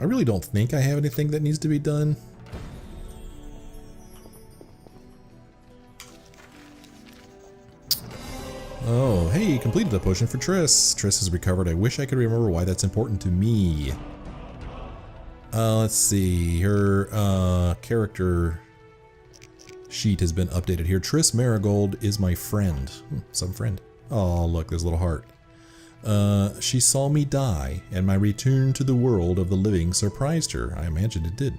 I really don't think I have anything that needs to be done. Oh, hey, completed a potion for Triss. Triss has recovered. I wish I could remember why that's important to me. Let's see. Her character sheet has been updated here. Triss Marigold is my friend. Some friend. Oh, look, there's a little heart. She saw me die, and my return to the world of the living surprised her. I imagine it did.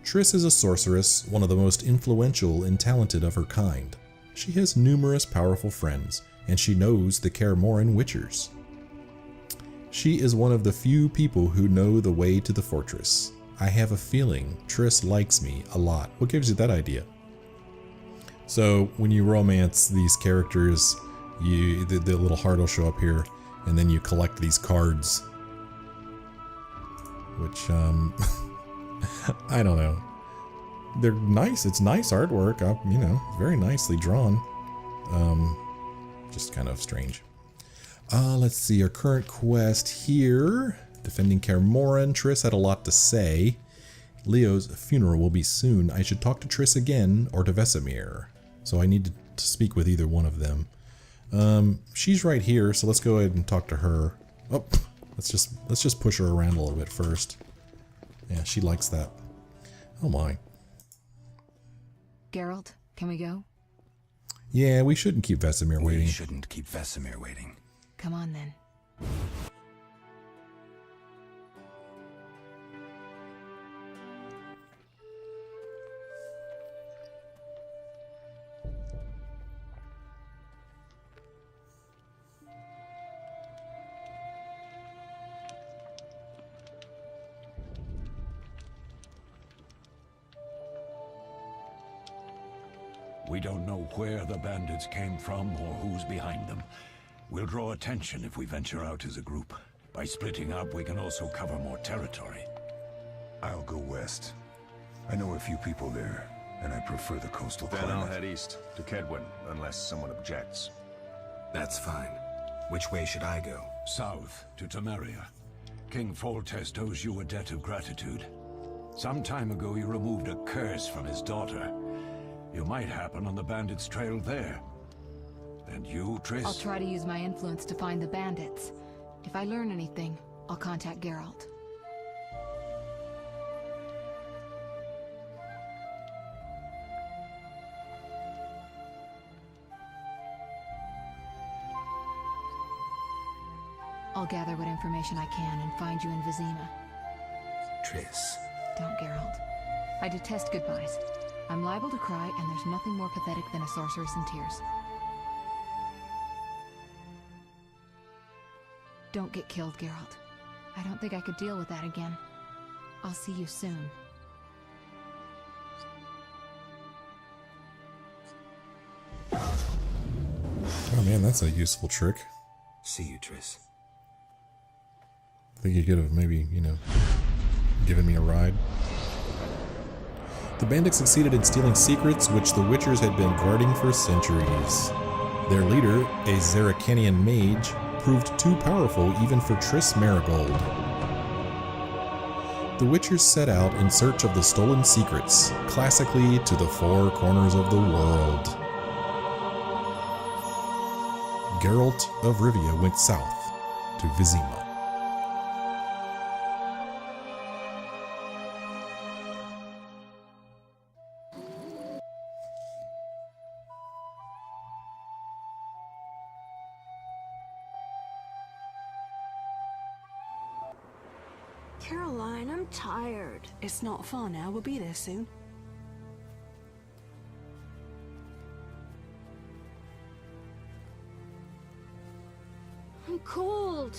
Triss is a sorceress, one of the most influential and talented of her kind. She has numerous powerful friends, and she knows the Kaer Morhen Witchers. She is one of the few people who know the way to the fortress. I have a feeling Triss likes me a lot. What gives you that idea? So when you romance these characters, the little heart will show up here, and then you collect these cards, which I don't know. They're nice. It's nice artwork. You know, very nicely drawn. Just kind of strange. Let's see, our current quest here. Defending Kaer Morhen. Triss had a lot to say. Leo's funeral will be soon. I should talk to Triss again or to Vesemir. So I need to speak with either one of them. She's right here, so let's go ahead and talk to her. Oh, let's just push her around a little bit first. Yeah, she likes that. Oh my. Geralt, can we go? Yeah, we shouldn't keep Vesemir waiting. We shouldn't keep Vesemir waiting. Come on then. We don't know where the bandits came from or who's behind them. We'll draw attention if we venture out as a group. By splitting up, we can also cover more territory. I'll go west. I know a few people there, and I prefer the coastal Then climate. I'll head east, to Kedwin, unless someone objects. That's fine. Which way should I go? South, to Temeria. King Foltest owes you a debt of gratitude. Some time ago, you removed a curse from his daughter. You might happen on the bandits' trail there. And you, Triss? I'll try to use my influence to find the bandits. If I learn anything, I'll contact Geralt. I'll gather what information I can and find you in Vizima. Triss. Don't, Geralt. I detest goodbyes. I'm liable to cry, and there's nothing more pathetic than a sorceress in tears. Don't get killed, Geralt. I don't think I could deal with that again. I'll see you soon. Oh man, that's a useful trick. See you, Triss. I think you could have maybe, you know, given me a ride. The bandits succeeded in stealing secrets which the Witchers had been guarding for centuries. Their leader, a Zaracanian mage, proved too powerful even for Triss Marigold. The Witchers set out in search of the stolen secrets, classically to the four corners of the world. Geralt of Rivia went south to Vizima. Caroline, I'm tired. It's not far now. We'll be there soon. I'm cold.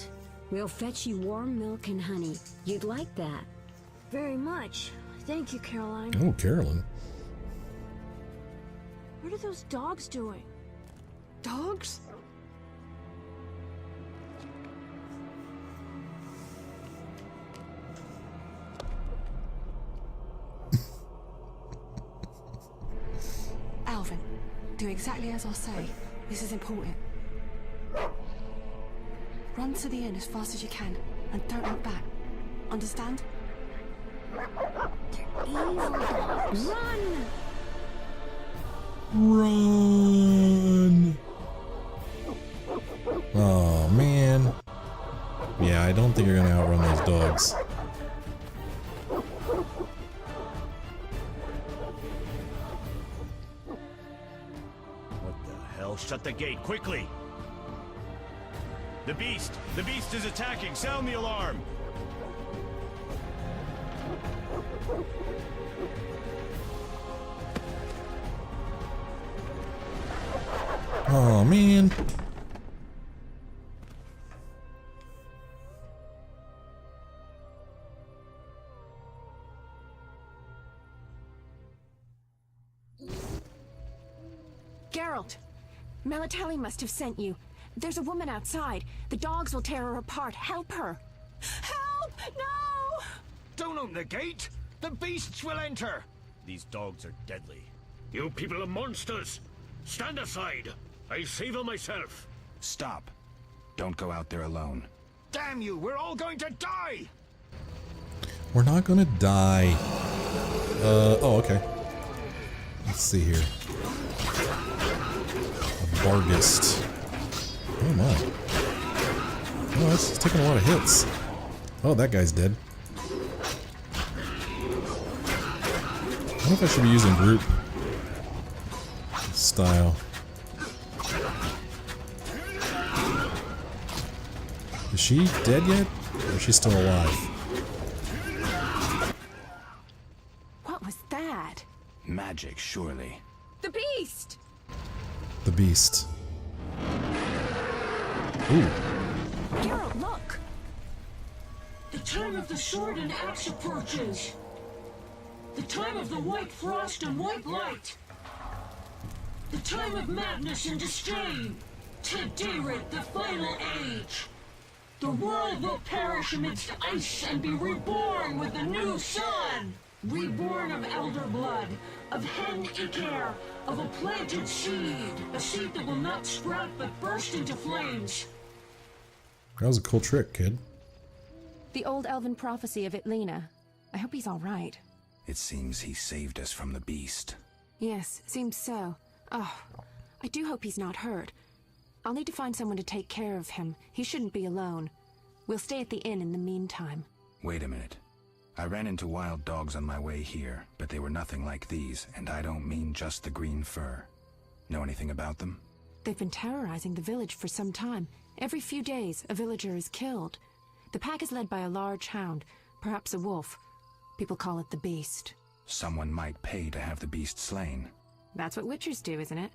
We'll fetch you warm milk and honey. You'd like that. Very much. Thank you, Caroline. Oh, Carolyn. What are those dogs doing? Dogs? Alvin, do exactly as I say. This is important. Run to the inn as fast as you can, and don't look back. Understand? Evil dogs. Run! Run! Oh, man. Yeah, I don't think you're gonna outrun those dogs. What the hell? Shut the gate, quickly! The beast! The beast is attacking! Sound the alarm! Oh, man. Geralt! Melitele must have sent you. There's a woman outside. The dogs will tear her apart. Help her! Help! No! Don't open the gate! The beasts will enter! These dogs are deadly. You people are monsters! Stand aside! I'll save her myself! Stop. Don't go out there alone. Damn you! We're all going to die! We're not gonna die. Oh, okay. Let's see here. A barghest. Oh my. Oh, that's taking a lot of hits. Oh, that guy's dead. I don't know if I should be using group style. Is she dead yet? Or is she still alive? What was that? Magic, surely. The beast! The beast. Ooh. Geralt, look! The time of the sword and axe approaches. The time of the white frost and white light. The time of madness and disdain. Tedirit, the final age. The world will perish amidst ice and be reborn with a new sun. Reborn of elder blood, of hen Icaer, of a planted seed. A seed that will not sprout but burst into flames. That was a cool trick, kid. The old elven prophecy of Itlena. I hope he's all right. It seems he saved us from the beast. Yes, seems so. Oh, I do hope he's not hurt. I'll need to find someone to take care of him. He shouldn't be alone. We'll stay at the inn in the meantime. Wait a minute. I ran into wild dogs on my way here, but they were nothing like these, and I don't mean just the green fur. Know anything about them? They've been terrorizing the village for some time. Every few days, a villager is killed. The pack is led by a large hound, perhaps a wolf. People call it the Beast. Someone might pay to have the beast slain. That's what witchers do, isn't it?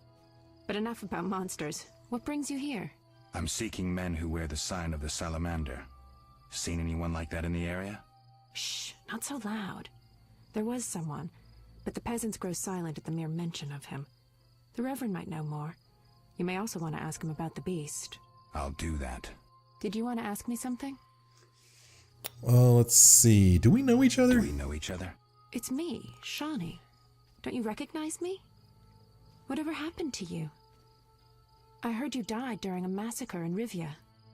But enough about monsters. What brings you here? I'm seeking men who wear the sign of the Salamander. Seen anyone like that in the area? Shh, not so loud. There was someone, but the peasants grow silent at the mere mention of him. The Reverend might know more. You may also want to ask him about the beast. I'll do that. Did you want to ask me something? Let's see. Do we know each other? Do we know each other? It's me, Shani. Don't you recognize me? Whatever happened to you? I heard you died during a massacre in Rivia.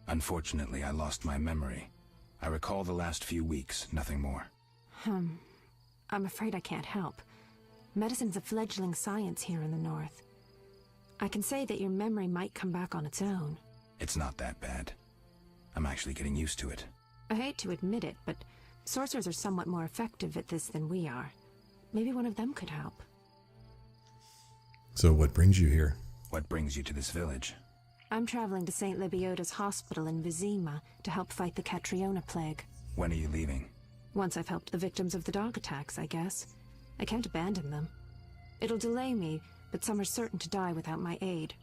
Unfortunately, I lost my memory. I recall the last few weeks, nothing more. I'm afraid I can't help. Medicine's a fledgling science here in the north. I can say that your memory might come back on its own. It's not that bad. I'm actually getting used to it. I hate to admit it, but sorcerers are somewhat more effective at this than we are. Maybe one of them could help. So what brings you here? What brings you to this village? I'm traveling to St. Lebioda's hospital in Vizima to help fight the Catriona plague. When are you leaving? Once I've helped the victims of the dog attacks, I guess. I can't abandon them. It'll delay me, but some are certain to die without my aid.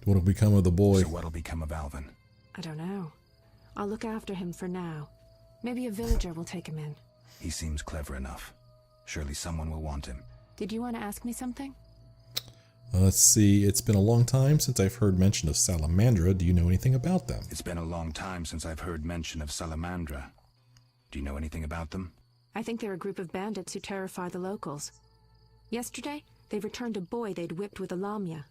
What'll become of the boy? So what'll become of Alvin? I don't know. I'll look after him for now. Maybe a villager will take him in. He seems clever enough. Surely someone will want him. Did you want to ask me something? Let's see. It's been a long time since I've heard mention of Salamandra. Do you know anything about them? It's been a long time since I've heard mention of Salamandra. Do you know anything about them? I think they're a group of bandits who terrify the locals. Yesterday, they returned a boy they'd whipped with a lamia.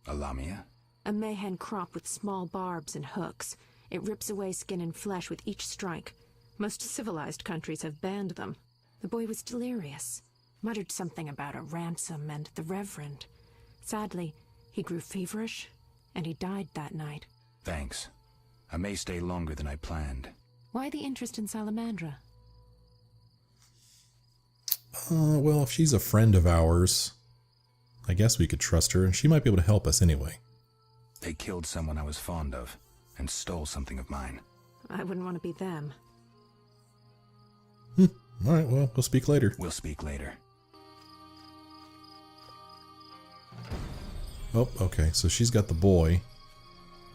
A lamia? A mayhen crop with small barbs and hooks. It rips away skin and flesh with each strike. Most civilized countries have banned them. The boy was delirious, muttered something about a ransom and the Reverend. Sadly, he grew feverish, and he died that night. Thanks. I may stay longer than I planned. Why the interest in Salamandra? Well, if she's a friend of ours, I guess we could trust her, and she might be able to help us anyway. They killed someone I was fond of, and stole something of mine. I wouldn't want to be them. Alright, well, we'll speak later. We'll speak later. Oh, okay, so she's got the boy.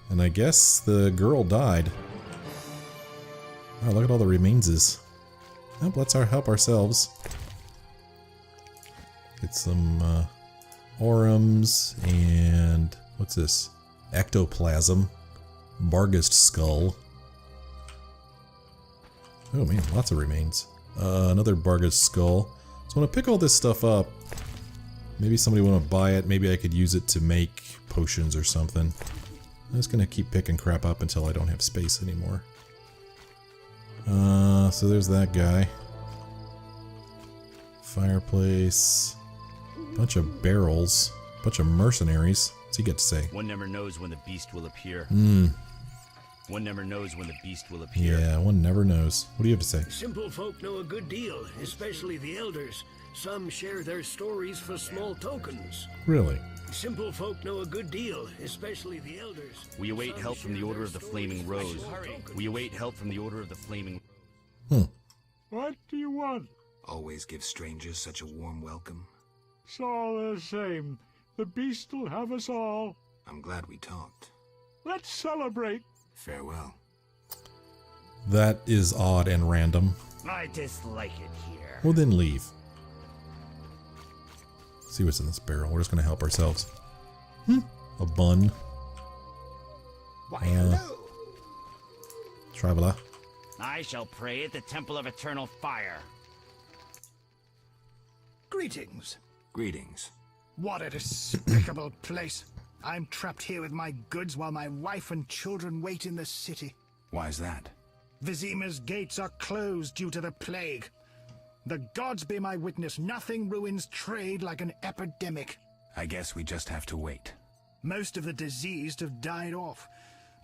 And I guess the girl died. Oh, look at all the remainses. Oh, let's help ourselves. Get some orums and what's this? Ectoplasm. Barghests skull. Oh man, lots of remains. Another barghests skull. So I'm gonna pick all this stuff up. Maybe somebody want to buy it. Maybe I could use it to make potions or something. I'm just gonna keep picking crap up until I don't have space anymore. So there's that guy. Fireplace. Bunch of barrels. Bunch of mercenaries. What's he got to say? One never knows when the beast will appear. One never knows when the beast will appear. Yeah, one never knows. What do you have to say? Simple folk know a good deal, especially the elders. Some share their stories for small tokens. Really? Simple folk know a good deal, especially the elders. We await help from the Order of the Flaming Rose. We await help from the Order of the Flaming... What do you want? Always give strangers such a warm welcome. It's all the same. The beast will have us all. I'm glad we talked. Let's celebrate. Farewell. That is odd and random. I dislike it here. Well, then leave. See what's in this barrel. We're just going to help ourselves. A bun. Why, hello. Traveler. I shall pray at the Temple of Eternal Fire. Greetings. Greetings. What a despicable place. I'm trapped here with my goods while my wife and children wait in the city. Why's that? Vesemir's gates are closed due to the plague. The gods be my witness, nothing ruins trade like an epidemic. I guess we just have to wait. Most of the diseased have died off,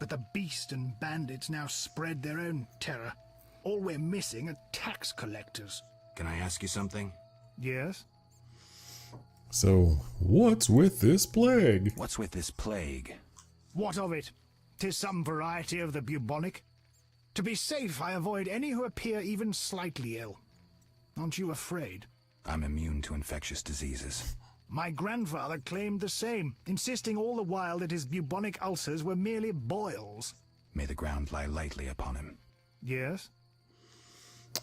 but the beast and bandits now spread their own terror. All we're missing are tax collectors. Can I ask you something? Yes? So, what's with this plague? What's with this plague? What of it? 'Tis some variety of the bubonic. To be safe, I avoid any who appear even slightly ill. Aren't you afraid? I'm immune to infectious diseases. My grandfather claimed the same, insisting all the while that his bubonic ulcers were merely boils. May the ground lie lightly upon him. Yes?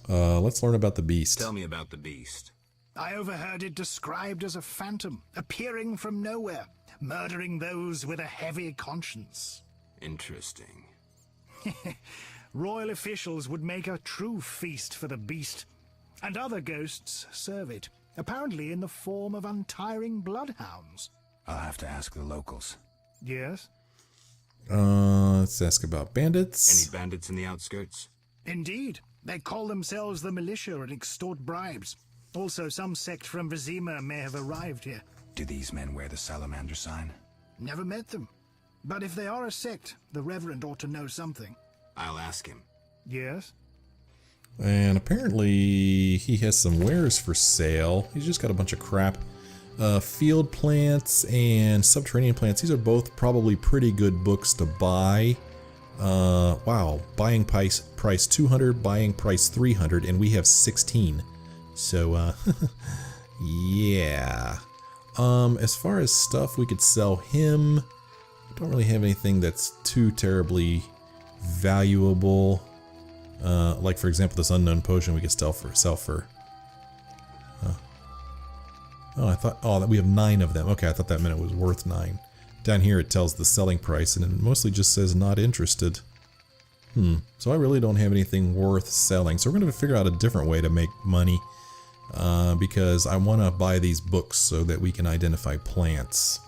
Let's learn about the beast. Tell me about the beast. I overheard it described as a phantom, appearing from nowhere, murdering those with a heavy conscience. Interesting. Royal officials would make a true feast for the beast, and other ghosts serve it, apparently in the form of untiring bloodhounds. I'll have to ask the locals. Yes? Let's ask about bandits. Any bandits in the outskirts? Indeed. They call themselves the militia and extort bribes. Also, some sect from Vesemir may have arrived here. Do these men wear the Salamander sign? Never met them. But if they are a sect, the Reverend ought to know something. I'll ask him. Yes? And apparently he has some wares for sale. He's just got a bunch of crap. Field plants and subterranean plants. These are both probably pretty good books to buy. Wow. Buying price 200, buying price 300, and we have 16. So, yeah. As far as stuff we could sell him, I don't really have anything that's too terribly valuable. Like for example, this unknown potion we could sell for. Oh, we have 9 of them. Okay, I thought that meant it was worth 9. Down here it tells the selling price, and it mostly just says not interested. So I really don't have anything worth selling. So we're going to figure out a different way to make money. Because I want to buy these books so that we can identify plants.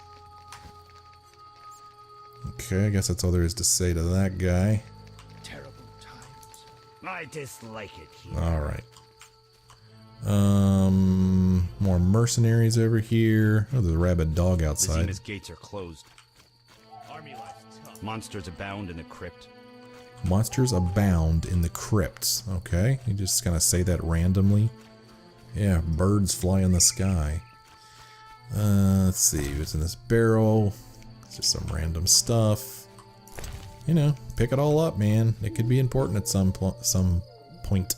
Okay, I guess that's all there is to say to that guy. Terrible times. I I dislike it here. Alright. More mercenaries over here. Oh, there's a rabid dog outside. Vizima's gates are closed. Army life tough. Monsters abound in the crypt. Monsters abound in the crypts. Okay, you just kind of say that randomly. Yeah, birds fly in the sky. Let's see what's in this barrel. It's just some random stuff. You know, pick it all up, man. It could be important at some point.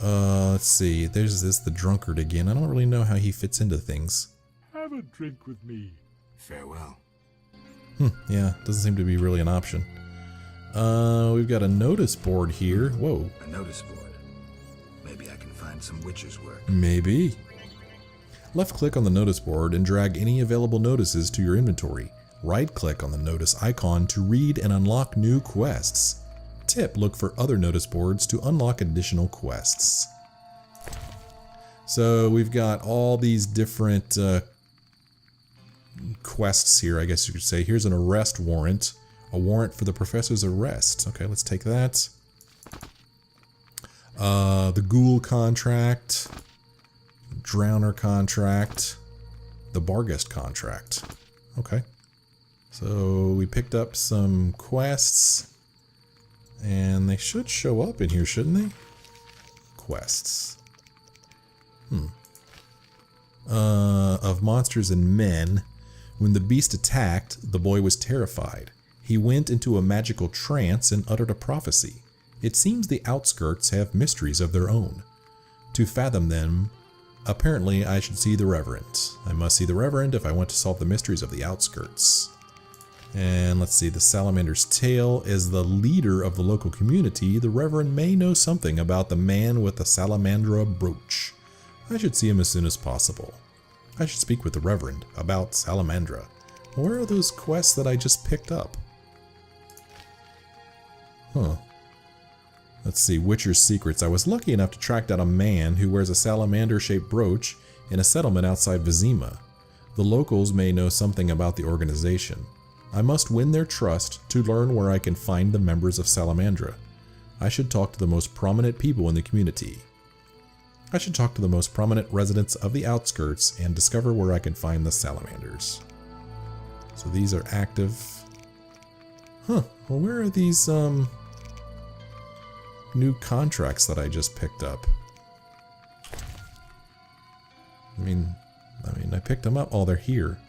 Let's see. There's the drunkard again. I don't really know how he fits into things. Have a drink with me. Farewell. Yeah, doesn't seem to be really an option. We've got a notice board here. Whoa. A notice board. Maybe I can find some witcher's work. Maybe. Left click on the notice board and drag any available notices to your inventory. Right click on the notice icon to read and unlock new quests. Tip, look for other notice boards to unlock additional quests. So we've got all these different quests here, I guess you could say. Here's an arrest warrant. A warrant for the professor's arrest. Okay, let's take that. The Ghoul Contract. Drowner Contract. The Barghest Contract. Okay. So we picked up some quests. And they should show up in here, shouldn't they? Quests. Of monsters and men. When the beast attacked, the boy was terrified. He went into a magical trance and uttered a prophecy. It seems the Outskirts have mysteries of their own. To fathom them, apparently I should see the Reverend. I must see the Reverend if I want to solve the mysteries of the Outskirts. And let's see, the Salamander's tale. As the leader of the local community, the Reverend may know something about the man with the Salamandra brooch. I should see him as soon as possible. I should speak with the Reverend about Salamandra. Where are those quests that I just picked up? Let's see, Witcher's Secrets. I was lucky enough to track down a man who wears a salamander-shaped brooch in a settlement outside Vizima. The locals may know something about the organization. I must win their trust to learn where I can find the members of Salamandra. I should talk to the most prominent people in the community. I should talk to the most prominent residents of the Outskirts and discover where I can find the Salamanders. So these are active. Well, where are these, new contracts that I just picked up? I mean, I picked them up. Oh, they're here.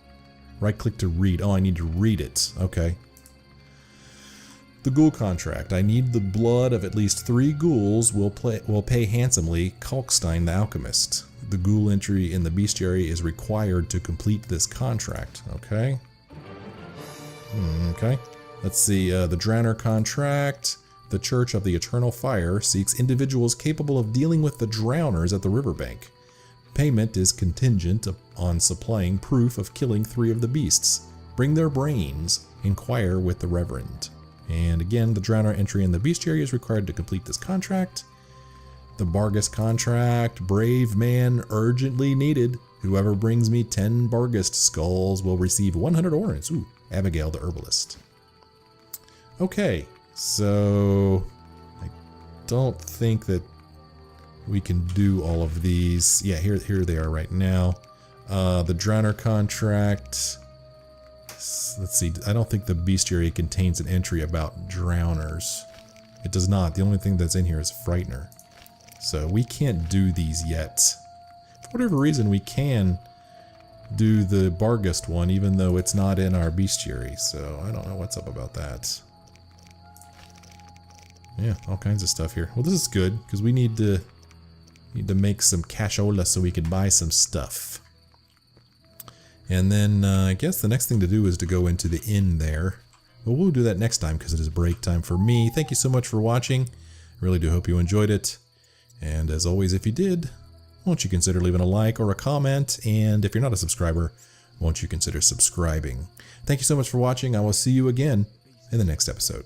Right click to read. Oh, I need to read it. Okay. The Ghoul Contract. I need the blood of at least 3 ghouls. Will pay handsomely. Kalkstein the Alchemist. The ghoul entry in the bestiary is required to complete this contract. Okay. Okay. Let's see. The Drowner Contract. The Church of the Eternal Fire seeks individuals capable of dealing with the drowners at the riverbank. Payment is contingent on supplying proof of killing 3 of the beasts. Bring their brains. Inquire with the Reverend. And again, the Drowner entry in the bestiary is required to complete this contract. The Barghest Contract. Brave man urgently needed. Whoever brings me 10 Barghest skulls will receive 100 ornaments. Ooh, Abigail the Herbalist. Okay, so I don't think that we can do all of these. Yeah, here they are right now. The Drowner Contract. Let's see. I don't think the bestiary contains an entry about drowners. It does not. The only thing that's in here is Frightener. So we can't do these yet. For whatever reason, we can do the Barghest one, even though it's not in our bestiary. So I don't know what's up about that. Yeah, all kinds of stuff here. Well, this is good because we need to make some cashola so we can buy some stuff. And then I guess the next thing to do is to go into the inn there. But we'll do that next time because it is break time for me. Thank you so much for watching. I really do hope you enjoyed it. And as always, if you did, won't you consider leaving a like or a comment? And if you're not a subscriber, won't you consider subscribing? Thank you so much for watching. I will see you again in the next episode.